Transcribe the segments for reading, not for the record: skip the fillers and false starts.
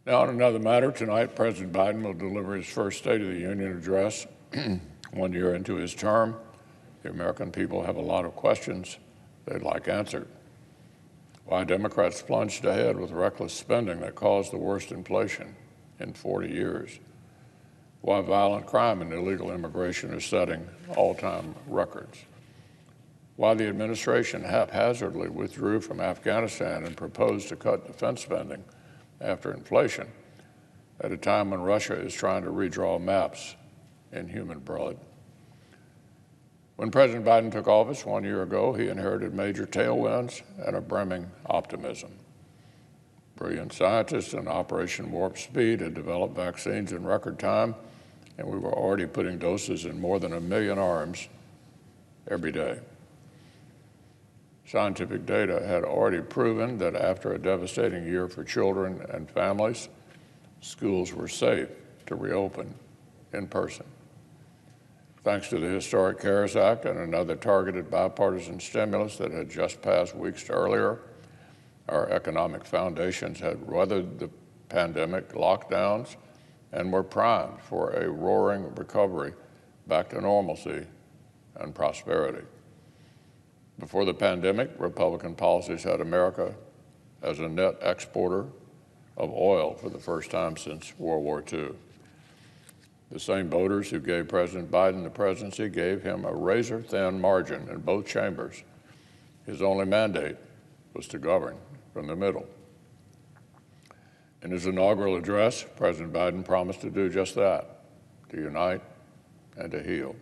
Now, on another matter, tonight President Biden will deliver his first State of the Union address 1 year into his term. The American people have a lot of questions they'd like answered. Why Democrats plunged ahead with reckless spending that caused the worst inflation in 40 years. Why violent crime and illegal immigration are setting all-time records. Why the administration haphazardly withdrew from Afghanistan and proposed to cut defense spending after inflation at a time when Russia is trying to redraw maps in human blood. When President Biden took office 1 year ago, he inherited major tailwinds and a brimming optimism. Brilliant scientists in Operation Warp Speed had developed vaccines in record time, and we were already putting doses in more than 1 million arms every day. Scientific data had already proven that after a devastating year for children and families, schools were safe to reopen in person. Thanks to the historic CARES Act and another targeted bipartisan stimulus that had just passed weeks earlier, our economic foundations had weathered the pandemic lockdowns and were primed for a roaring recovery back to normalcy and prosperity. Before the pandemic, Republican policies had America as a net exporter of oil for the first time since World War II. The same voters who gave President Biden the presidency gave him a razor-thin margin in both chambers. His only mandate was to govern from the middle. In his inaugural address, President Biden promised to do just that, to unite and to heal.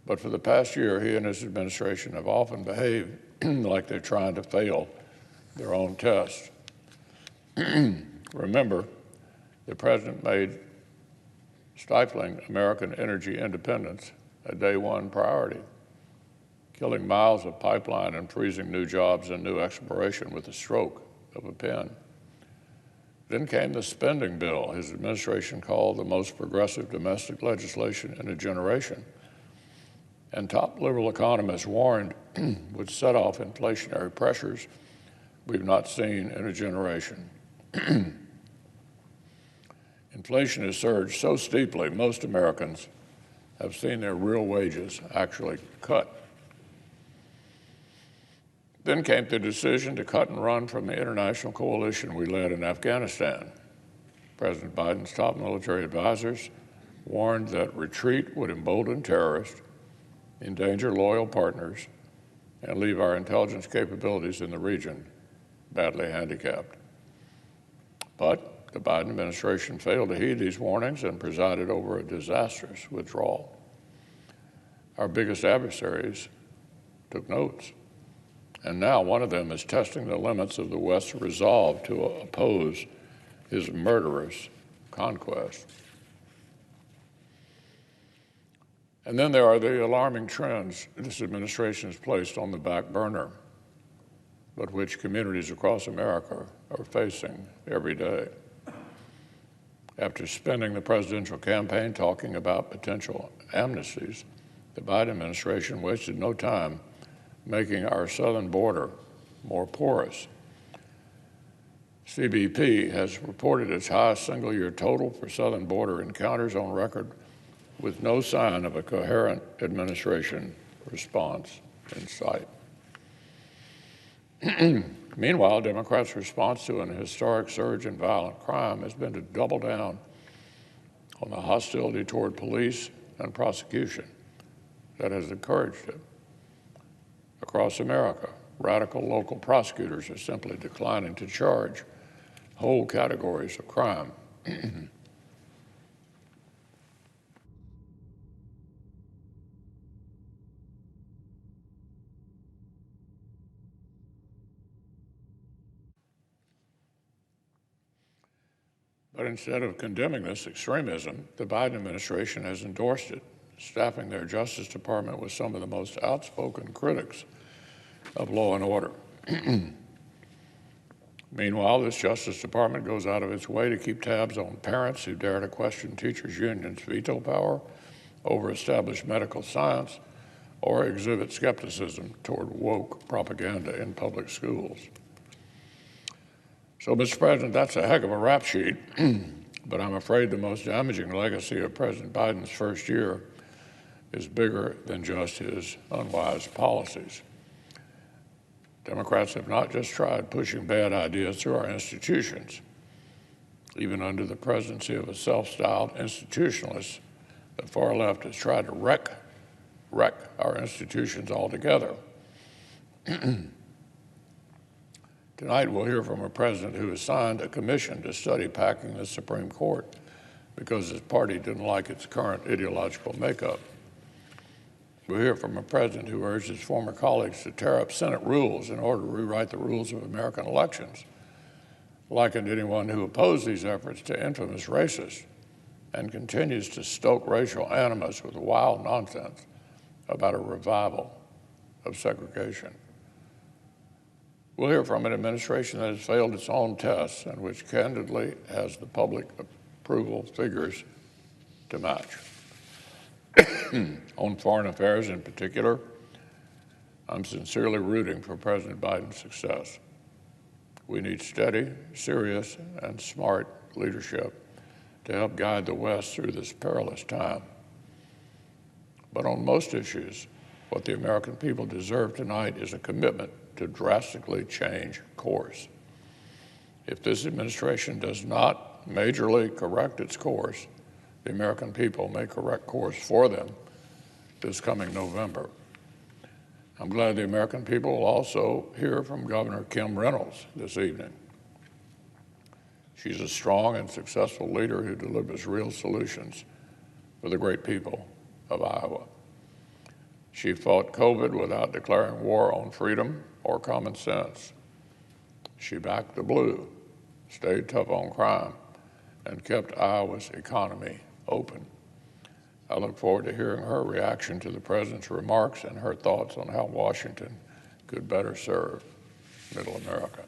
But for the past year, he and his administration have often behaved like they're trying to fail their own test. Remember, the president made stifling American energy independence a day one priority, killing miles of pipeline and freezing new jobs and new exploration with the stroke of a pen. Then came the spending bill his administration called the most progressive domestic legislation in a generation, and top liberal economists warned would set off inflationary pressures we've not seen in a generation. Inflation has surged so steeply, most Americans have seen their real wages actually cut. Then came the decision to cut and run from the international coalition we led in Afghanistan. President Biden's top military advisors warned that retreat would embolden terrorists, endanger loyal partners, and leave our intelligence capabilities in the region badly handicapped. But the Biden administration failed to heed these warnings and presided over a disastrous withdrawal. Our biggest adversaries took notes, and now one of them is testing the limits of the West's resolve to oppose his murderous conquest. And then there are the alarming trends this administration has placed on the back burner, but which communities across America are facing every day. After spending the presidential campaign talking about potential amnesties, the Biden administration wasted no time making our southern border more porous. CBP has reported its highest single-year total for southern border encounters on record, with no sign of a coherent administration response in sight. Meanwhile, Democrats' response to an historic surge in violent crime has been to double down on the hostility toward police and prosecution that has encouraged it. Across America, radical local prosecutors are simply declining to charge whole categories of crime. But instead of condemning this extremism, the Biden administration has endorsed it, staffing their Justice Department with some of the most outspoken critics of law and order. Meanwhile, this Justice Department goes out of its way to keep tabs on parents who dare to question teachers' unions' veto power over established medical science or exhibit skepticism toward woke propaganda in public schools. So, Mr. President, that's a heck of a rap sheet, but I'm afraid the most damaging legacy of President Biden's first year is bigger than just his unwise policies. Democrats have not just tried pushing bad ideas through our institutions. Even under the presidency of a self-styled institutionalist, the far left has tried to wreck our institutions altogether. Tonight, we'll hear from a president who assigned a commission to study packing the Supreme Court because his party didn't like its current ideological makeup. We'll hear from a president who urged his former colleagues to tear up Senate rules in order to rewrite the rules of American elections, likened anyone who opposed these efforts to infamous racists, and continues to stoke racial animus with wild nonsense about a revival of segregation. We'll hear from an administration that has failed its own tests and which candidly has the public approval figures to match. On foreign affairs in particular, I'm sincerely rooting for President Biden's success. We need steady, serious, and smart leadership to help guide the West through this perilous time. But on most issues, what the American people deserve tonight is a commitment to drastically change course. If this administration does not majorly correct its course, the American people may correct course for them this coming November. I'm glad the American people will also hear from Governor Kim Reynolds this evening. She's a strong and successful leader who delivers real solutions for the great people of Iowa. She fought COVID without declaring war on freedom or common sense. She backed the blue, stayed tough on crime, and kept Iowa's economy open. I look forward to hearing her reaction to the president's remarks and her thoughts on how Washington could better serve Middle America.